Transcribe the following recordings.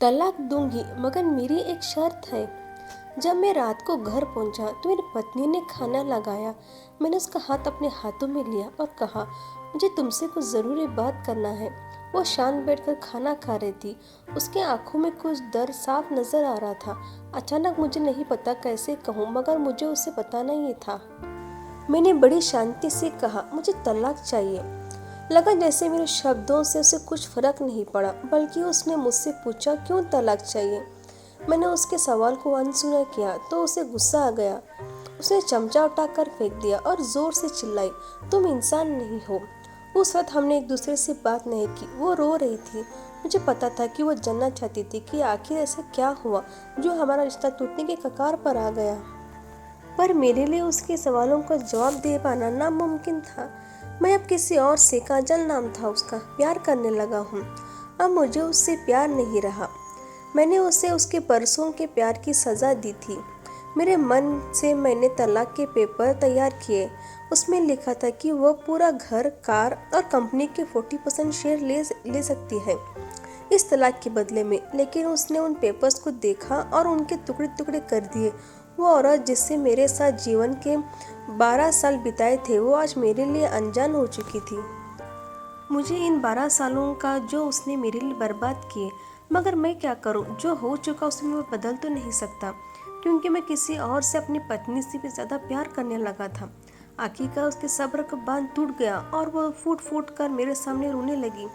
तलाक दूंगी मगर मेरी एक शर्त है। जब मैं रात को घर पहुंचा तो मेरी पत्नी ने खाना लगाया। मैंने उसका हाथ अपने हाथों में लिया और कहा, मुझे तुमसे कुछ ज़रूरी बात करना है। वो शांत बैठकर खाना खा रही थी। उसके आंखों में कुछ डर साफ नजर आ रहा था। अचानक मुझे नहीं पता कैसे कहूँ, मगर मुझे उसे बताना ही था। मैंने बड़ी शांति से कहा, मुझे तलाक चाहिए। लगा जैसे मेरे शब्दों से उसे कुछ फर्क नहीं पड़ा, बल्कि उसने मुझसे पूछा, क्यों तलाक चाहिए। मैंने उसके सवाल को अनसुना किया तो उसे गुस्सा आ गया। उसने चमचा उठाकर फेंक दिया और जोर से चिल्लाई, तुम इंसान नहीं हो। उस वक्त हमने एक दूसरे से बात नहीं की। वो रो रही थी। मुझे पता था कि वो जानना चाहती थी कि आखिर ऐसा क्या हुआ जो हमारा रिश्ता टूटने के कगार पर आ गया। पर मेरे लिए उसके सवालों का जवाब दे पाना नामुमकिन था। मैं अब किसी और से, काजल नाम था उसका, प्यार करने लगा हूँ। अब मुझे उससे प्यार नहीं रहा। मैंने उसे उसके बरसों के प्यार की सज़ा दी थी। मेरे मन से मैंने तलाक के पेपर तैयार किए। उसमें लिखा था कि वह पूरा घर, कार और कंपनी के 40% शेयर ले सकती है इस तलाक के बदले में। लेकिन उसने उन पेपर्स को देखा और उनके टुकड़े टुकड़े कर दिए। वो औरत जिससे मेरे साथ जीवन के 12 साल बिताए थे, वो आज मेरे लिए अनजान हो चुकी थी। मुझे इन 12 सालों का जो उसने मेरे लिए बर्बाद किए, मगर मैं क्या करूं? जो हो चुका उसे मैं बदल तो नहीं सकता, क्योंकि मैं किसी और से अपनी पत्नी से भी ज़्यादा प्यार करने लगा था। आखिरकार उसके सब्र का बांध टूट गया और वह फूट फूट कर मेरे सामने रोने लगी।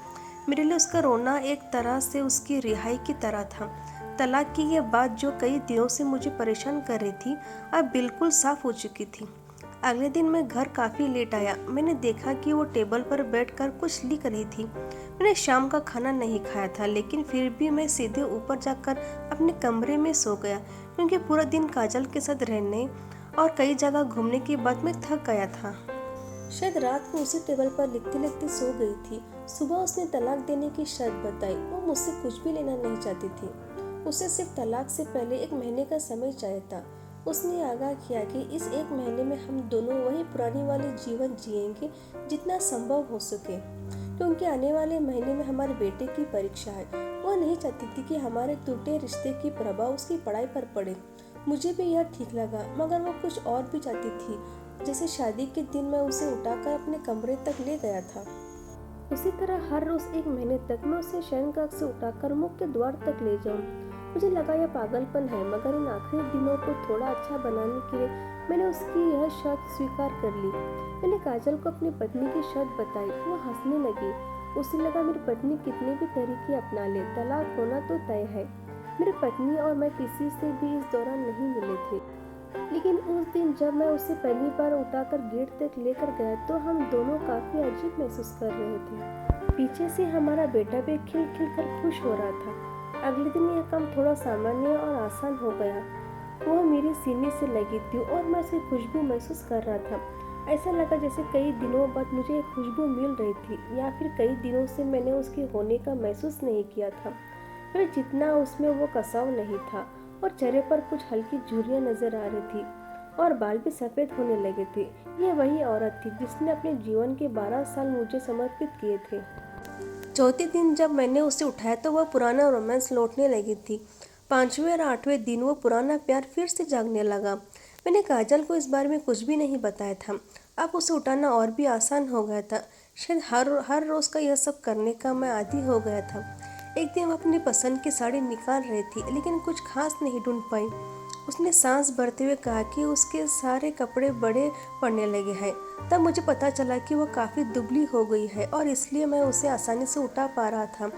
मेरे लिए उसका रोना एक तरह से उसकी रिहाई की तरह था। तलाक की यह बात जो कई दिनों से मुझे परेशान कर रही थी, अब बिल्कुल साफ हो चुकी थी। अगले दिन मैं घर काफ़ी लेट आया। मैंने देखा कि वो टेबल पर बैठकर कुछ लिख रही थी। मैंने शाम का खाना नहीं खाया था, लेकिन फिर भी मैं सीधे ऊपर जाकर अपने कमरे में सो गया, क्योंकि पूरा दिन काजल के साथ रहने और कई जगह घूमने के बाद मैं थक गया था। शायद रात को उसी टेबल पर लिखते लिखते सो गई थी। सुबह उसने तलाक देने की शर्त बताई। वो मुझसे कुछ भी लेना नहीं चाहती थी। उसे सिर्फ तलाक से पहले 1 महीने का समय चाहिए था। उसने आगाह किया कि इस 1 महीने में हम दोनों वही पुरानी वाले जीवन जिएंगे जितना संभव हो सके, क्योंकि आने वाले महीने में हमारे बेटे की परीक्षा है। वह नहीं चाहती थी कि हमारे टूटे रिश्ते की प्रभाव उसकी पढ़ाई पर पड़े। मुझे भी यह ठीक लगा, मगर वो कुछ और भी चाहती थी। जैसे शादी के दिन मैं उसे उठाकर अपने कमरे तक ले गया था, उसी तरह हर रोज 1 महीने तक मैं उसे शयनकक्ष से उठाकर मुख्य द्वार तक ले जाऊं। मुझे लगा यह पागलपन है, मगर इन आखिरी दिनों को थोड़ा अच्छा बनाने के लिए मैंने उसकी यह शर्त स्वीकार कर ली। मैंने काजल को अपनी पत्नी की शर्त बताई। वो हंसने लगी। उसे लगा मेरी पत्नी कितने भी तरीके अपना ले, तलाक होना तो तय है। मेरी पत्नी और मैं किसी से भी इस दौरान नहीं मिले थे, लेकिन उस दिन जब मैं उसे पहली बार उठाकर गेट तक लेकर गया तो हम दोनों काफी अजीब महसूस कर रहे थे। पीछे से हमारा बेटा भी खिल खिल कर खुश हो रहा था। अगले दिन यह काम थोड़ा सामान्य और आसान हो गया। वह मेरे सीने से लगी थी और मैं उसकी खुशबू महसूस कर रहा था। ऐसा लगा जैसे कई दिनों बाद मुझे एक खुशबू मिल रही थी, या फिर कई दिनों से मैंने उसके होने का महसूस नहीं किया था। फिर जितना उसमें वो कसाव नहीं था, और चेहरे पर कुछ हल्की झुर्रियां नजर आ रही थी और बाल भी सफेद होने लगे थे। यह वही औरत थी जिसने अपने जीवन के 12 साल मुझे समर्पित किए थे। चौथे दिन जब मैंने उसे उठाया तो वह पुराना रोमांस लौटने लगी थी। 5वें और 8वें दिन वो पुराना प्यार फिर से जागने लगा। मैंने काजल को इस बारे में कुछ भी नहीं बताया था। अब उसे उठाना और भी आसान हो गया था। शायद हर रोज का यह सब करने का मैं आदी हो गया था। एक दिन वो अपनी पसंद की साड़ी निकाल रही थी, लेकिन कुछ खास नहीं ढूंढ पाई। उसने सांस भरते हुए कहा कि उसके सारे कपड़े बड़े पड़ने लगे हैं। तब मुझे पता चला कि वो काफ़ी दुबली हो गई है और इसलिए मैं उसे आसानी से उठा पा रहा था।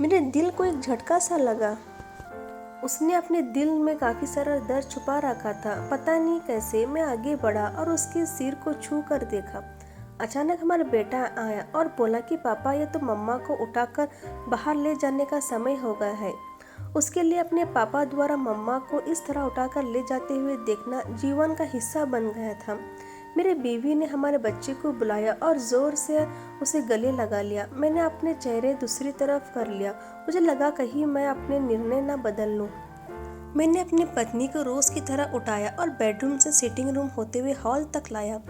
मेरे दिल को एक झटका सा लगा। उसने अपने दिल में काफ़ी सारा दर्द छुपा रखा था। पता नहीं कैसे मैं आगे बढ़ा और उसके सिर को छू कर देखा। अचानक हमारा बेटा आया और बोला कि पापा, ये तो मम्मा को उठाकर बाहर ले जाने का समय हो गया है। उसके लिए अपने पापा द्वारा मम्मा को इस तरह उठाकर ले जाते हुए देखना जीवन का हिस्सा बन गया था। मेरे बीवी ने हमारे बच्चे को बुलाया और जोर से उसे गले लगा लिया। मैंने अपने चेहरे दूसरी तरफ कर लिया। मुझे लगा कहीं मैं अपने निर्णय न बदल लूं। मैंने अपनी पत्नी को रोज की तरह उठाया और बेडरूम से सिटिंग रूम होते हुए हॉल तक लाया।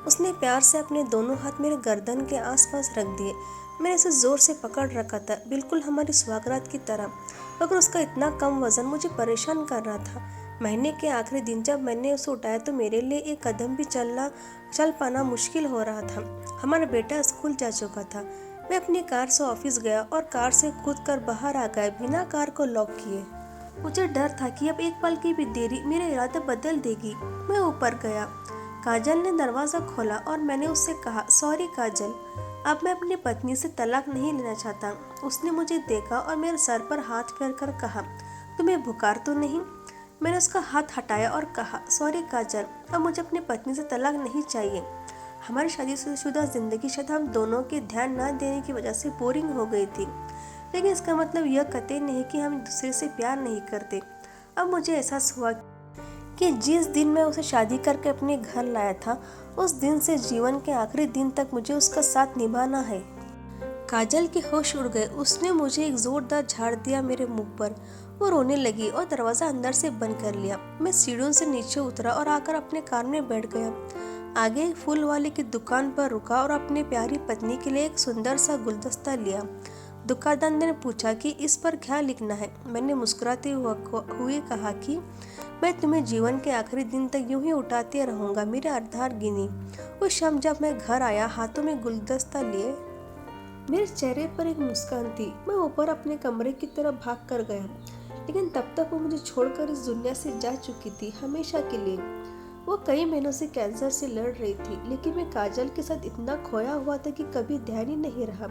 उसने प्यार से अपने दोनों हाथ मेरे गर्दन के आसपास रख दिए। मैंने उसे जोर से पकड़ रखा था, बिल्कुल हमारी सुहागरात की तरह, मगर उसका इतना कम वजन मुझे परेशान कर रहा था। महीने के आखिरी दिन जब मैंने उसे उठाया तो मेरे लिए एक कदम भी चल पाना मुश्किल हो रहा था। हमारा बेटा स्कूल जा चुका था। मैं अपनी कार से ऑफिस गया और कार से कूद कर बाहर आ गया बिना कार को लॉक किए। मुझे डर था कि अब एक पल की भी देरी मेरा इरादा बदल देगी। मैं ऊपर गया। काजल ने दरवाज़ा खोला और मैंने उससे कहा, सॉरी काजल, अब मैं अपनी पत्नी से तलाक नहीं लेना चाहता। उसने मुझे देखा और मेरे सर पर हाथ फेर कर कहा, तुम्हें बुखार तो नहीं? मैंने उसका हाथ हटाया और कहा, सॉरी काजल, अब मुझे अपनी पत्नी से तलाक नहीं चाहिए। हमारी शादीशुदा जिंदगी शायद हम दोनों के ध्यान न देने की वजह से बोरिंग हो गई थी, लेकिन इसका मतलब यह कतई नहीं कि हम एक दूसरे से प्यार नहीं करते। अब मुझे एहसास हुआ कि जिस दिन मैं उसे शादी करके अपने घर लाया था, उस दिन से जीवन के आखिरी दिन तक मुझे उसका साथ निभाना है। काजल के होश उड़ गए। उसने मुझे एक जोरदार झाड़ दिया मेरे मुंह पर। वो रोने लगी और दरवाज़ा अंदर से बंद कर लिया। मैं सीढ़ियों से नीचे उतरा और आकर अपने कार में बैठ गया। आगे एक फूल वाले की दुकान पर रुका और अपनी प्यारी पत्नी के लिए एक सुंदर सा गुलदस्ता लिया। दुकानदार ने पूछा कि इस पर क्या लिखना है। मैंने मुस्कुराते हुए कहा कि मैं तुम्हें जीवन के आखिरी दिन तक यूं ही उठाते रहूंगा, मेरे आधार गिनी। उस शाम जब मैं घर आया, हाथों में गुलदस्ता लिए, मेरे चेहरे पर एक मुस्कान थी। मैं ऊपर अपने कमरे की तरफ भाग कर गया, लेकिन तब तक वो मुझे छोड़कर इस दुनिया से जा चुकी थी, हमेशा के लिए। वो कई महीनों से कैंसर से लड़ रही थी, लेकिन मैं काजल के साथ इतना खोया हुआ था कि कभी ध्यान ही नहीं रहा।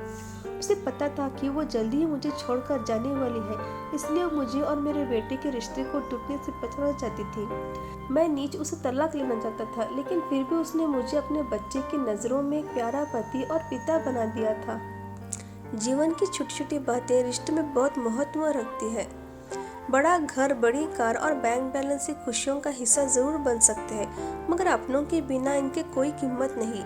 उसे पता था कि वो जल्दी ही मुझे छोड़कर जाने वाली है, इसलिए वो मुझे और मेरे बेटे के रिश्ते को टूटने से बचाना चाहती थी। मैं नीच उसे तलाक लेना चाहता था, लेकिन फिर भी उसने मुझे अपने बच्चे की नज़रों में एक प्यारा पति और पिता बना दिया था। जीवन की छोटी छोटी बातें रिश्ते में बहुत महत्व रखती है। बड़ा घर, बड़ी कार और बैंक बैलेंस से खुशियों का हिस्सा जरूर बन सकते हैं, मगर अपनों के बिना इनके कोई कीमत नहीं।